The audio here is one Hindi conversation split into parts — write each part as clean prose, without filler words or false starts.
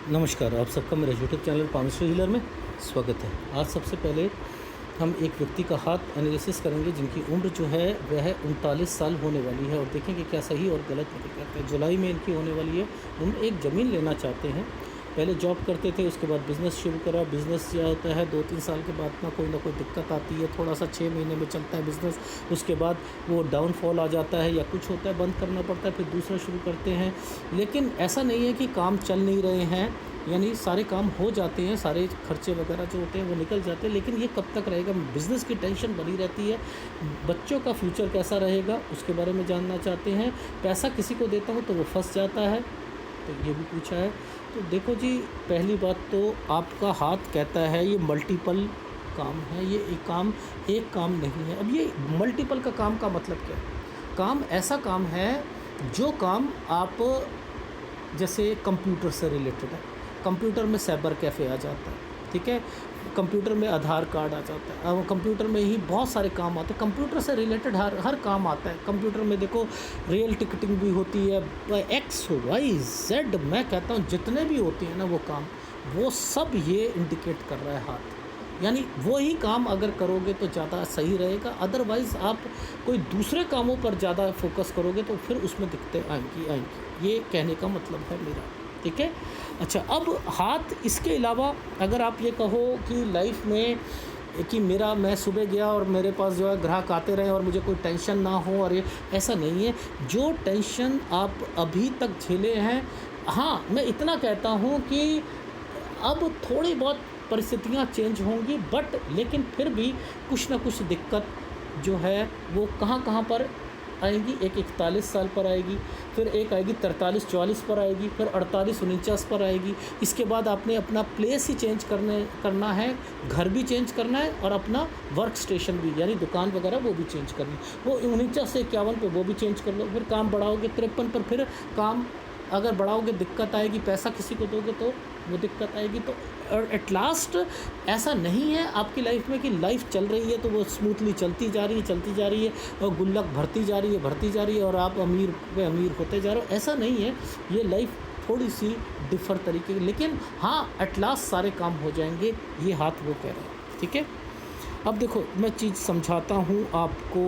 नमस्कार, आप सबका मेरे यूट्यूब चैनल पामिस्ट्री हीलर में स्वागत है। आज सबसे पहले हम एक व्यक्ति का हाथ एनालिसिस करेंगे जिनकी उम्र जो है वह 39 साल होने वाली है और देखेंगे क्या सही और गलत निकलता है। जुलाई में इनकी होने वाली है। उन्हें एक ज़मीन लेना चाहते हैं। पहले जॉब करते थे, उसके बाद बिज़नेस शुरू करा। बिज़नेस क्या होता है, 2-3 साल के बाद ना कोई दिक्कत आती है, थोड़ा सा 6 महीने में चलता है बिज़नेस। उसके बाद वो डाउनफॉल आ जाता है या कुछ होता है, बंद करना पड़ता है, फिर दूसरा शुरू करते हैं। लेकिन ऐसा नहीं है कि काम चल नहीं रहे हैं, यानी सारे काम हो जाते हैं, सारे खर्चे वगैरह जो होते हैं वो निकल जाते हैं। लेकिन ये कब तक रहेगा, बिज़नेस की टेंशन बनी रहती है। बच्चों का फ्यूचर कैसा रहेगा उसके बारे में जानना चाहते हैं। पैसा किसी को देता हूँ तो वो फंस जाता है, तो ये भी पूछा है। तो देखो जी, पहली बात तो आपका हाथ कहता है ये मल्टीपल काम है, ये एक काम नहीं है। अब ये मल्टीपल का काम का मतलब क्या है? काम ऐसा काम है जो काम आप, जैसे कंप्यूटर से रिलेटेड है, कंप्यूटर में साइबर कैफ़े आ जाता है, ठीक है, कंप्यूटर में आधार कार्ड आ जाता है, अब कंप्यूटर में ही बहुत सारे काम आते हैं। कंप्यूटर से रिलेटेड हर काम आता है। कंप्यूटर में देखो रेल टिकटिंग भी होती है, XYZ, मैं कहता हूँ जितने भी होते हैं ना वो काम, वो सब ये इंडिकेट कर रहा है हाथ। यानी वही काम अगर करोगे तो ज़्यादा सही रहेगा, अदरवाइज़ आप कोई दूसरे कामों पर ज़्यादा फोकस करोगे तो फिर उसमें दिक्कतें आएंगी। ये कहने का मतलब है मेरा, ठीक है। अच्छा, अब हाथ, इसके अलावा अगर आप ये कहो कि लाइफ में कि मैं सुबह गया और मेरे पास जो है ग्राहक आते रहे और मुझे कोई टेंशन ना हो, और ये ऐसा नहीं है। जो टेंशन आप अभी तक झेले हैं, हाँ मैं इतना कहता हूँ कि अब थोड़ी बहुत परिस्थितियाँ चेंज होंगी, बट लेकिन फिर भी कुछ ना कुछ दिक्कत जो है वो कहाँ पर आएगी। एक 41 साल पर आएगी, फिर एक आएगी 43-44 पर आएगी, फिर 48-49 पर आएगी। इसके बाद आपने अपना प्लेस ही चेंज करना है, घर भी चेंज करना है और अपना वर्क स्टेशन भी, यानी दुकान वगैरह वो भी चेंज करनी है। वो 49 से 51 पे वो भी चेंज कर लो। फिर काम बढ़ाओगे 53 पर, फिर काम अगर बढ़ाओगे दिक्कत आएगी, पैसा किसी को दोगे तो वो दिक्कत आएगी। तो एट लास्ट ऐसा नहीं है आपकी लाइफ में कि लाइफ चल रही है तो वो स्मूथली चलती जा रही है और गुल्लक भरती जा रही है और आप अमीर पे अमीर होते जा रहे हो। ऐसा नहीं है, ये लाइफ थोड़ी सी डिफर तरीके की, लेकिन हाँ एट लास्ट सारे काम हो जाएंगे, ये हाथ वो कह रहे हैं, ठीक है। अब देखो मैं चीज़ समझाता हूँ आपको।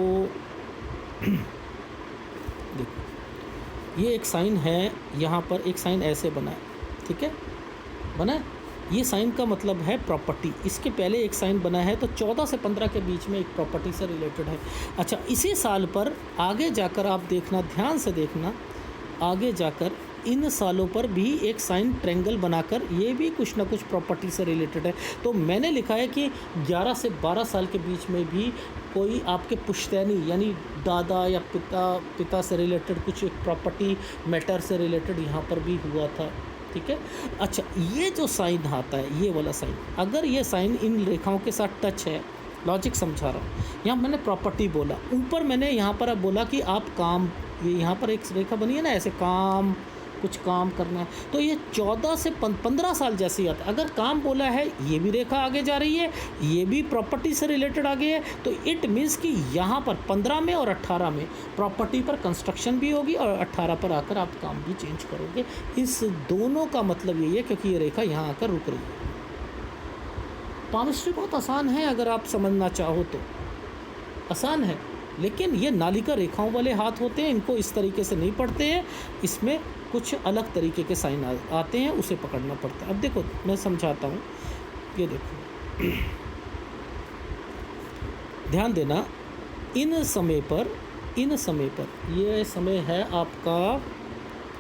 देखो ये एक साइन है, यहाँ पर एक साइन ऐसे बना है, ठीक है, बना है। ये साइन का मतलब है प्रॉपर्टी। इसके पहले एक साइन बना है, तो 14 से 15 के बीच में एक प्रॉपर्टी से रिलेटेड है। अच्छा, इसी साल पर आगे जाकर आप देखना, ध्यान से देखना, आगे जाकर इन सालों पर भी एक साइन ट्रायंगल बनाकर ये भी कुछ ना कुछ प्रॉपर्टी से रिलेटेड है। तो मैंने लिखा है कि 11 से 12 साल के बीच में भी कोई आपके पुश्तैनी यानी दादा या पिता से रिलेटेड कुछ एक प्रॉपर्टी मैटर से रिलेटेड यहाँ पर भी हुआ था, ठीक है। अच्छा, ये जो साइन आता है, ये वाला साइन, अगर ये साइन इन रेखाओं के साथ टच है, लॉजिक समझा रहा हूँ। यहाँ मैंने प्रॉपर्टी बोला, ऊपर मैंने यहाँ पर अब बोला कि आप काम, ये यहाँ पर एक रेखा बनी है ना ऐसे, काम, कुछ काम करना है, तो ये 14 से 15 साल जैसे आता है। अगर काम बोला है, ये भी रेखा आगे जा रही है, ये भी प्रॉपर्टी से रिलेटेड आगे है, तो इट मीन्स कि यहाँ पर 15 में और 18 में प्रॉपर्टी पर कंस्ट्रक्शन भी होगी और 18 पर आकर आप काम भी चेंज करोगे। इस दोनों का मतलब यही है, क्योंकि ये रेखा यहाँ आकर रुक रही है। पामिस्ट्री बहुत आसान है, अगर आप समझना चाहो तो आसान है, लेकिन ये नालिका रेखाओं वाले हाथ होते हैं, इनको इस तरीके से नहीं पढ़ते हैं, इसमें कुछ अलग तरीके के साइन आते हैं, उसे पकड़ना पड़ता है। अब देखो मैं समझाता हूँ, ये देखो ध्यान देना, इन समय पर ये समय है आपका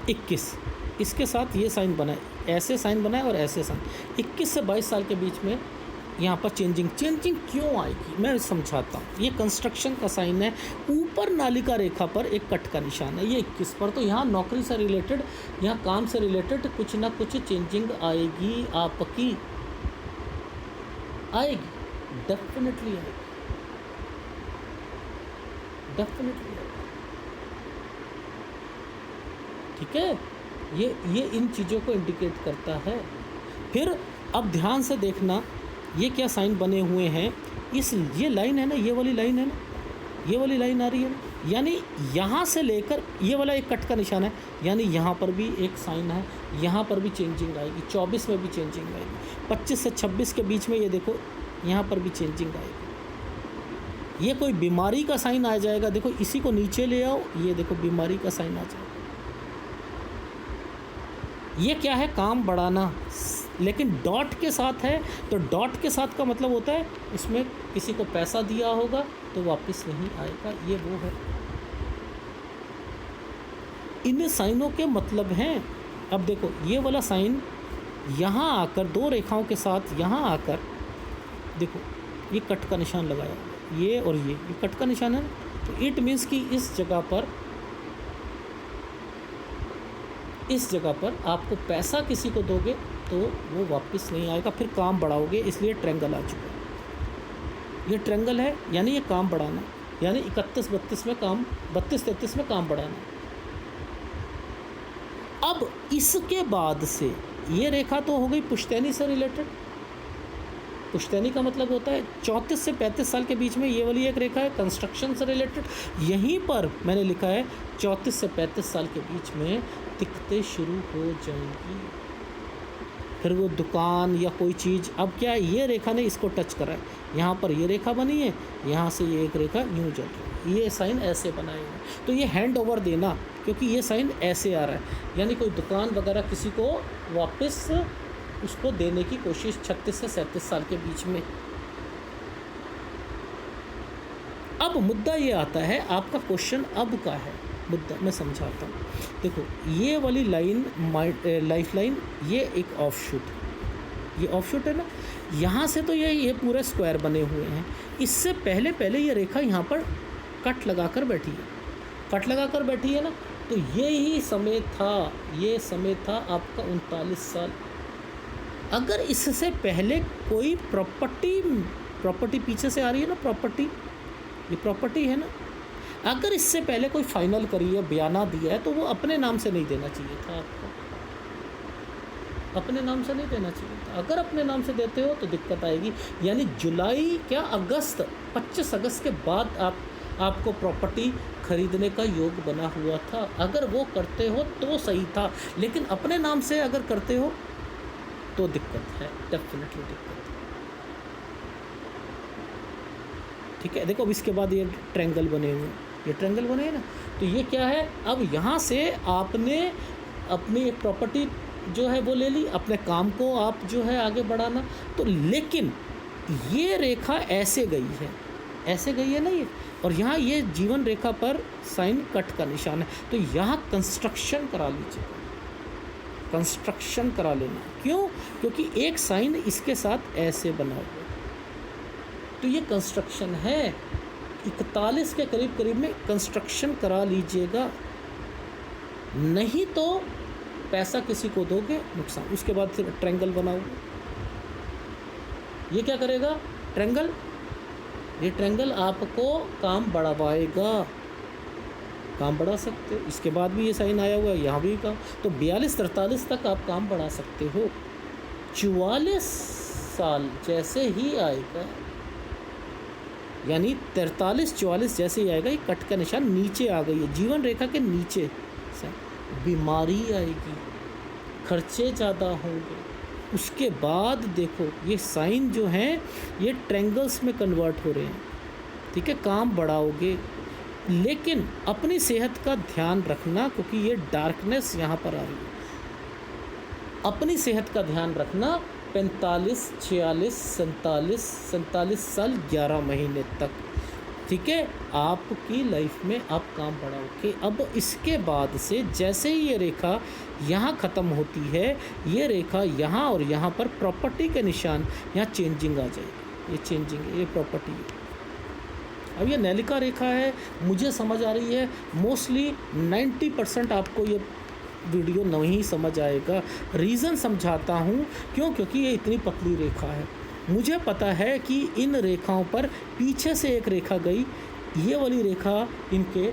21, इसके साथ ये साइन बना है, ऐसे साइन बना है और ऐसे साइन। 21 से 22 साल के बीच में यहाँ पर चेंजिंग क्यों आएगी, मैं समझाता हूँ। ये कंस्ट्रक्शन का साइन है, ऊपर नालिका रेखा पर एक कट का निशान है, ये 21 पर, तो यहाँ नौकरी से रिलेटेड, यहाँ काम से रिलेटेड कुछ ना कुछ चेंजिंग आएगी, आपकी आएगी, डेफिनेटली आएगी। ठीक है, ये इन चीज़ों को इंडिकेट करता है। फिर अब ध्यान से देखना, ये क्या साइन बने हुए हैं, ये लाइन है ना, ये वाली लाइन है ना, ये वाली लाइन आ रही है ना, यानी यहाँ से लेकर ये वाला एक कट का निशान है, यानी यहाँ पर भी एक साइन है, यहाँ पर भी चेंजिंग आएगी, 24 में भी चेंजिंग आएगी, 25 से 26 के बीच में ये देखो यहाँ पर भी चेंजिंग आएगी। ये कोई बीमारी का साइन आ जाएगा, देखो इसी को नीचे ले आओ, ये देखो बीमारी का साइन आ जाएगा। ये क्या है, काम बढ़ाना, लेकिन डॉट के साथ है, तो डॉट के साथ का मतलब होता है इसमें किसी को पैसा दिया होगा तो वापस नहीं आएगा, ये वो है। इन साइनों के मतलब हैं। अब देखो ये वाला साइन यहाँ आकर दो रेखाओं के साथ यहाँ आकर देखो ये कट का निशान लगाया, ये और ये कट का निशान है, तो इट मीन्स कि इस जगह पर आपको पैसा किसी को दोगे तो वो वापस नहीं आएगा, फिर काम बढ़ाओगे, इसलिए ट्रायंगल आ चुका है। ये ट्रायंगल है, यानी ये काम बढ़ाना, यानी 31-32 में काम, 32-33 में काम बढ़ाना। अब इसके बाद से ये रेखा तो हो गई पुश्तैनी से रिलेटेड। पुश्तैनी का मतलब होता है 34 से 35 साल के बीच में ये वाली एक रेखा है कंस्ट्रक्शन से रिलेटेड। यहीं पर मैंने लिखा है 34 से 35 साल के बीच में दिक्कतें शुरू हो जाएंगी, फिर वो दुकान या कोई चीज़। अब क्या है, ये रेखा ने इसको टच करा है, यहाँ पर ये रेखा बनी है, यहाँ से ये एक रेखा यूँ चल रही है, ये साइन ऐसे बनाए हुए हैं, तो ये हैंड ओवर देना, क्योंकि ये साइन ऐसे आ रहा है, यानी कोई दुकान वगैरह किसी को वापस उसको देने की कोशिश 36 से 37 साल के बीच में। अब मुद्दा ये आता है, आपका क्वेश्चन अब का है मुद्दा, मैं समझाता हूँ। देखो ये वाली लाइन लाइफ लाइन, ये एक ऑफशूट, ये ऑफशूट है ना, यहाँ से तो ये पूरे स्क्वायर बने हुए हैं। इससे पहले ये रेखा यहाँ पर कट लगा कर बैठी है, कट लगा कर बैठी है ना, तो ये ही समय था, ये समय था आपका 39 साल। अगर इससे पहले कोई प्रॉपर्टी पीछे से आ रही है ना, प्रॉपर्टी, ये प्रॉपर्टी है ना, अगर इससे पहले कोई फाइनल करी है, बयाना दिया है, तो वो अपने नाम से नहीं देना चाहिए था आपको, अपने नाम से नहीं देना चाहिए था। अगर अपने नाम से देते हो तो दिक्कत आएगी, यानी जुलाई क्या अगस्त, 25 अगस्त के बाद आपको प्रॉपर्टी खरीदने का योग बना हुआ था। अगर वो करते हो तो सही था, लेकिन अपने नाम से अगर करते हो तो दिक्कत है, डेफिनेटली दिक्कत है। ठीक है, देखो अब इसके बाद ये ट्रायंगल बने हुए, ये ट्रायंगल बने हैं ना, तो ये क्या है, अब यहाँ से आपने अपनी एक प्रॉपर्टी जो है वो ले ली, अपने काम को आप जो है आगे बढ़ाना, तो लेकिन ये रेखा ऐसे गई है, ऐसे गई है ना ये, और यहाँ ये जीवन रेखा पर साइन कट का निशान है, तो यहाँ कंस्ट्रक्शन करा लीजिए, कंस्ट्रक्शन करा लेना। क्यों? क्योंकि एक साइन इसके साथ ऐसे बना हुआ, तो ये कंस्ट्रक्शन है। 41 के करीब में कंस्ट्रक्शन करा लीजिएगा, नहीं तो पैसा किसी को दोगे नुकसान। उसके बाद फिर ट्रायंगल बनाओ, ये क्या करेगा ट्रायंगल, ये ट्रायंगल आपको काम बढ़ावाएगा, काम बढ़ा सकते हो। इसके बाद भी ये साइन आया हुआ है, यहाँ भी काम, तो 42-43 तक आप काम बढ़ा सकते हो। 44 साल जैसे ही आएगा, यानी 43-44 जैसे ही आएगा, ये कट का निशान नीचे आ गई है, जीवन रेखा के नीचे, बीमारी आएगी, खर्चे ज़्यादा होंगे। उसके बाद देखो ये साइन जो हैं ये ट्रायंगल्स में कन्वर्ट हो रहे हैं, ठीक है, काम बढ़ाओगे, लेकिन अपनी सेहत का ध्यान रखना, क्योंकि ये डार्कनेस यहाँ पर आ रही है, अपनी सेहत का ध्यान रखना। 45, 46, 47 साल 11 महीने तक, ठीक है, आपकी लाइफ में आप काम बढ़ाओगे। अब इसके बाद से जैसे ही ये रेखा यहाँ ख़त्म होती है, ये रेखा यहाँ और यहाँ पर प्रॉपर्टी के निशान, यहाँ चेंजिंग आ जाएगी, ये चेंजिंग है, ये प्रॉपर्टी है। अब ये नैलिका रेखा है, मुझे समझ आ रही है, मोस्टली 90% आपको ये वीडियो नहीं समझ आएगा। रीज़न समझाता हूँ क्यों, क्योंकि ये इतनी पतली रेखा है। मुझे पता है कि इन रेखाओं पर पीछे से एक रेखा गई, ये वाली रेखा इनके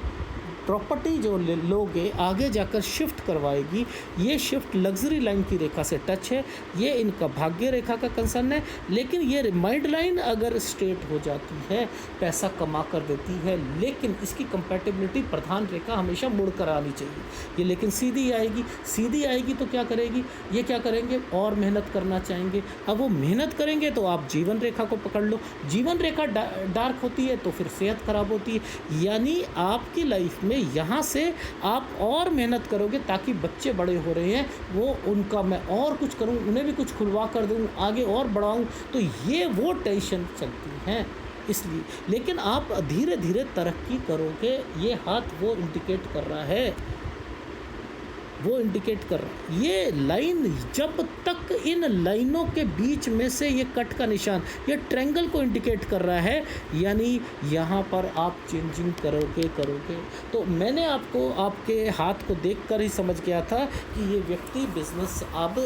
प्रॉपर्टी जो लोगे आगे जाकर शिफ्ट करवाएगी, ये शिफ्ट लग्जरी लाइन की रेखा से टच है, ये इनका भाग्य रेखा का कंसर्न है। लेकिन ये माइंड लाइन अगर स्ट्रेट हो जाती है पैसा कमा कर देती है, लेकिन इसकी कंपैटिबिलिटी प्रधान रेखा हमेशा मुड़ कर आनी चाहिए। ये लेकिन सीधी आएगी तो क्या करेगी, ये क्या करेंगे और मेहनत करना चाहेंगे। अब वो मेहनत करेंगे तो आप जीवन रेखा को पकड़ लो, जीवन रेखा डार्क होती है तो फिर सेहत खराब होती है। यानी आपकी लाइफ में यहाँ से आप और मेहनत करोगे ताकि बच्चे बड़े हो रहे हैं, वो उनका मैं और कुछ करूँ, उन्हें भी कुछ खुलवा कर दूँ, आगे और बढ़ाऊँ, तो ये वो टेंशन चलती हैं इसलिए। लेकिन आप धीरे धीरे तरक्की करोगे, ये हाथ वो इंडिकेट कर रहा है, ये लाइन जब तक इन लाइनों के बीच में से ये कट का निशान, ये ट्रायंगल को इंडिकेट कर रहा है, यानी यहाँ पर आप चेंजिंग करोगे। तो मैंने आपको आपके हाथ को देखकर ही समझ गया था कि ये व्यक्ति बिजनेस अब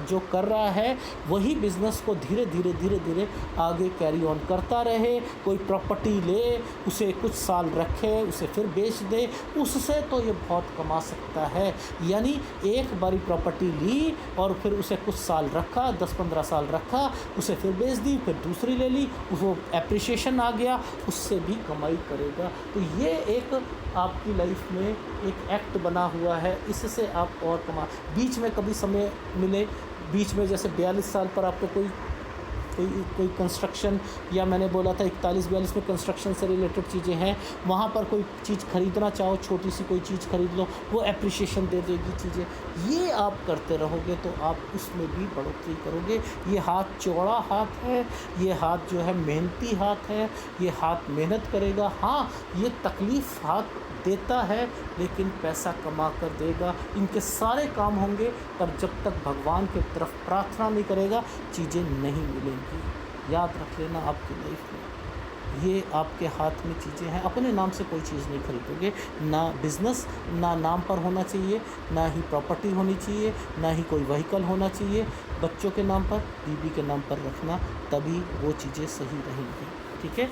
जो कर रहा है वही बिज़नेस को धीरे धीरे आगे कैरी ऑन करता रहे। कोई प्रॉपर्टी ले, उसे कुछ साल रखे, उसे फिर बेच दे, उससे तो ये बहुत कमा सकता है। यानी एक बारी प्रॉपर्टी ली और फिर उसे कुछ साल रखा, 10-15 साल रखा, उसे फिर बेच दी, फिर दूसरी ले ली, उसको एप्रिसिएशन आ गया, उससे भी कमाई करेगा। तो ये एक आपकी लाइफ में एक एक्ट बना हुआ है, इससे आप और कमा। बीच में कभी समय मिले, बीच में जैसे 42 साल पर आपको कोई कंस्ट्रक्शन, या मैंने बोला था 41-42 में कंस्ट्रक्शन से रिलेटेड चीज़ें हैं, वहाँ पर कोई चीज़ खरीदना चाहो, छोटी सी कोई चीज़ खरीद लो, वो एप्रिसिएशन दे देगी चीज़ें। ये आप करते रहोगे तो आप उसमें भी बढ़ोतरी करोगे। ये हाथ चौड़ा हाथ है, ये हाथ जो है मेहनती हाथ है, ये हाथ मेहनत करेगा। हाँ, ये तकलीफ़ हाथ देता है लेकिन पैसा कमा कर देगा। इनके सारे काम होंगे, पर जब तक भगवान की तरफ प्रार्थना नहीं करेगा चीज़ें नहीं मिलेंगी। याद रख लेना, आपकी लाइफ में ये आपके हाथ में चीज़ें हैं। अपने नाम से कोई चीज़ नहीं खरीदोगे, ना बिज़नेस, ना नाम पर होना चाहिए, ना ही प्रॉपर्टी होनी चाहिए, ना ही कोई व्हीकल होना चाहिए। बच्चों के नाम पर, बीवी के नाम पर रखना, तभी वो चीज़ें सही रहेंगी। ठीक है,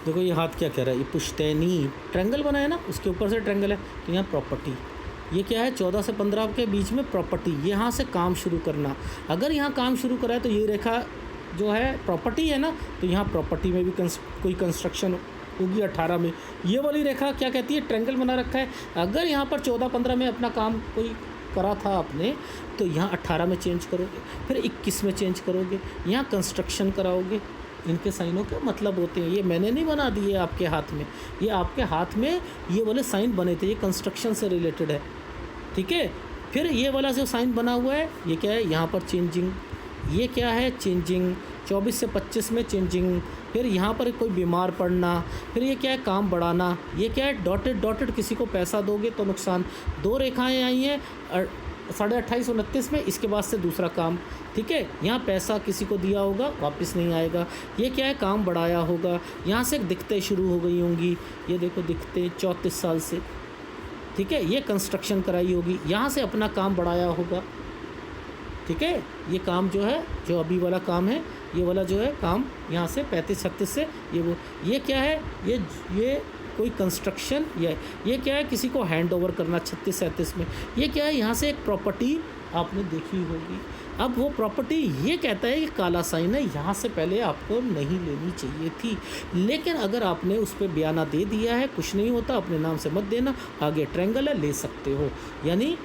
देखो ये हाथ क्या कह रहा है, ये पुश्तैनी ट्रायंगल बनाया ना, उसके ऊपर से ट्रायंगल है, तो यहाँ प्रॉपर्टी, ये क्या है 14 से 15 के बीच में प्रॉपर्टी, यहाँ से काम शुरू करना। अगर यहाँ काम शुरू करा है तो ये रेखा जो है प्रॉपर्टी है ना, तो यहाँ प्रॉपर्टी में भी कोई कंस्ट्रक्शन होगी 18 में। ये वाली रेखा क्या कहती है, ट्रायंगल बना रखा है। अगर यहाँ पर 14-15 में अपना काम कोई करा था आपने, तो यहाँ 18 में चेंज करोगे, फिर 21 में चेंज करोगे, यहाँ कंस्ट्रक्शन कराओगे। इनके साइनों के मतलब होते हैं, ये मैंने नहीं बना दिए आपके हाथ में, ये आपके हाथ में ये वाले साइन बने थे, ये कंस्ट्रक्शन से रिलेटेड है। ठीक है, फिर ये वाला जो साइन बना हुआ है, ये क्या है, यहाँ पर चेंजिंग, ये क्या है चेंजिंग, 24 से 25 में चेंजिंग। फिर यहाँ पर कोई बीमार पड़ना, फिर ये क्या है काम बढ़ाना, ये क्या है डॉटेड, किसी को पैसा दोगे तो नुकसान। 2 रेखाएँ आई हैं 28-29 में, इसके बाद से दूसरा काम। ठीक है, यहाँ पैसा किसी को दिया होगा वापस नहीं आएगा। ये क्या है काम बढ़ाया होगा, यहाँ से दिक्कतें शुरू हो गई होंगी, ये देखो दिक्कतें 34 साल से। ठीक है, ये कंस्ट्रक्शन कराई होगी, यहाँ से अपना काम बढ़ाया होगा। ठीक है, ये काम जो है, जो अभी वाला काम है, ये वाला जो है काम यहाँ से 35-36 से ये क्या है, ये कोई कंस्ट्रक्शन, ये क्या है किसी को हैंड ओवर करना 36-37 में। ये क्या है, यहाँ से एक प्रॉपर्टी आपने देखी होगी। अब वो प्रॉपर्टी ये कहता है कि काला साइन है, यहाँ से पहले आपको नहीं लेनी चाहिए थी, लेकिन अगर आपने उस पर बयाना दे दिया है, कुछ नहीं होता, अपने नाम से मत देना, आगे ट्रायंगल है, ले सकते हो। यानी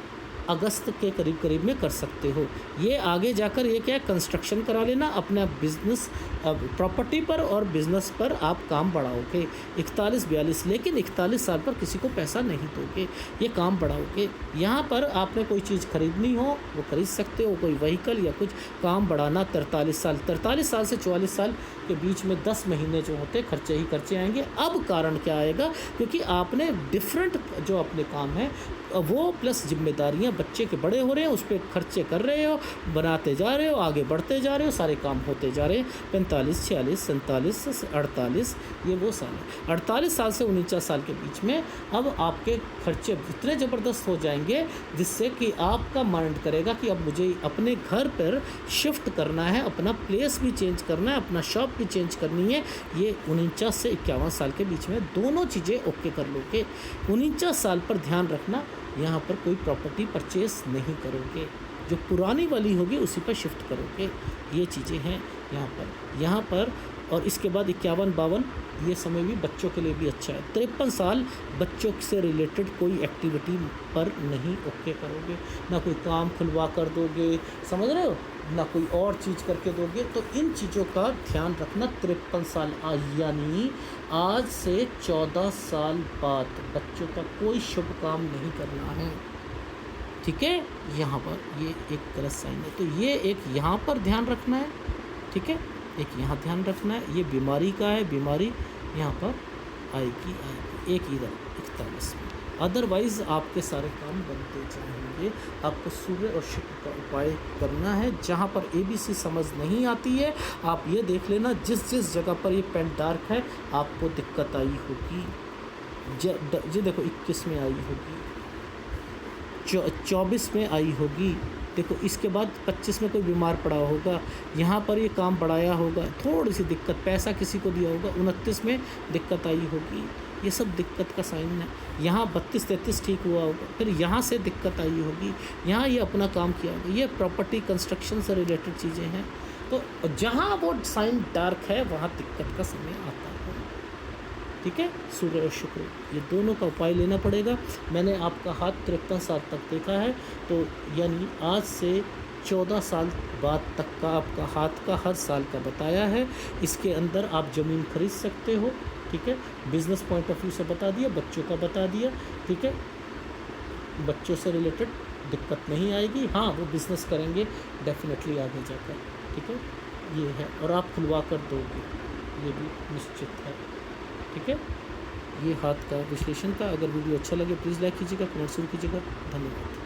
अगस्त के करीब में कर सकते हो। ये आगे जाकर ये क्या है कंस्ट्रक्शन करा लेना, अपना बिजनेस प्रॉपर्टी पर और बिज़नेस पर आप काम बढ़ाओगे 41-42, लेकिन 41 साल पर किसी को पैसा नहीं दोगे, ये काम बढ़ाओगे। यहाँ पर आपने कोई चीज़ खरीदनी हो वो खरीद सकते हो, कोई व्हीकल या कुछ काम बढ़ाना 43 साल से 44 साल के बीच में 10 महीने जो होते खर्चे ही खर्चे आएंगे। अब कारण क्या आएगा, क्योंकि आपने डिफरेंट जो अपने काम है वो प्लस जिम्मेदारियां बच्चे के बड़े हो रहे हैं, उस पर खर्चे कर रहे हो, बनाते जा रहे हो, आगे बढ़ते जा रहे हो, सारे काम होते जा रहे हैं। 45, 46, 47, 48 ये वो साल है। 48 साल से 49 साल के बीच में अब आपके खर्चे इतने ज़बरदस्त हो जाएंगे जिससे कि आपका माइंड करेगा कि अब मुझे अपने घर पर शिफ्ट करना है, अपना प्लेस भी चेंज करना है, अपना शॉप भी चेंज करनी है। ये 49 से 51 साल के बीच में दोनों चीज़ें ओके कर लोगे। 49 साल पर ध्यान रखना, यहाँ पर कोई प्रॉपर्टी परचेस नहीं करोगे, जो पुरानी वाली होगी उसी पर शिफ्ट करोगे। ये चीज़ें हैं यहाँ पर। और इसके बाद 51-52 ये समय भी बच्चों के लिए भी अच्छा है। 53 साल बच्चों से रिलेटेड कोई एक्टिविटी पर नहीं ओके करोगे, ना कोई काम खुलवा कर दोगे, समझ रहे हो, ना कोई और चीज़ करके दोगे। तो इन चीज़ों का ध्यान रखना। 53 साल यानी आज से 14 साल बाद बच्चों का कोई शुभ काम नहीं करना है, ठीक है। यहाँ पर ये एक गलत साइन है, तो ये एक यहाँ पर ध्यान रखना है, ठीक है। एक यहाँ ध्यान रखना है, ये बीमारी का है, बीमारी यहाँ पर आएगी। एक इधर 41 में। अदरवाइज़ आपके सारे काम बनते जाएंगे। आपको सूर्य और शुक्र का उपाय करना है। जहाँ पर ABC समझ नहीं आती है, आप ये देख लेना, जिस जगह पर ये पेन डार्क है आपको दिक्कत आई होगी। जी देखो 21 में आई होगी, 24 में आई होगी, देखो इसके बाद 25 में कोई बीमार पड़ा होगा, यहाँ पर ये काम बढ़ाया होगा, थोड़ी सी दिक्कत, पैसा किसी को दिया होगा, 29 में दिक्कत आई होगी। ये सब दिक्कत का साइन है। यहाँ 32-33 ठीक हुआ होगा, फिर यहाँ से दिक्कत आई होगी, यहाँ ये अपना काम किया होगा। ये प्रॉपर्टी कंस्ट्रक्शन से रिलेटेड चीज़ें हैं। तो जहाँ वो साइन डार्क है वहाँ दिक्कत का समय आता है, ठीक है। सूर्य और शुक्र ये दोनों का उपाय लेना पड़ेगा। मैंने आपका हाथ 53 साल तक देखा है, तो यानी आज से 14 साल बाद तक का आपका हाथ का हर साल का बताया है। इसके अंदर आप ज़मीन खरीद सकते हो, ठीक है। बिज़नेस पॉइंट ऑफ व्यू से बता दिया, बच्चों का बता दिया, ठीक है। बच्चों से रिलेटेड दिक्कत नहीं आएगी, हाँ वो बिज़नेस करेंगे डेफिनेटली आगे जाकर, ठीक है। ये है, और आप खुलवा कर दोगे, ये भी निश्चित है, ठीक है। ये हाथ का विश्लेषण का। अगर वीडियो अच्छा लगे प्लीज़ लाइक कीजिएगा, कमेंट शुरू कीजिएगा। धन्यवाद।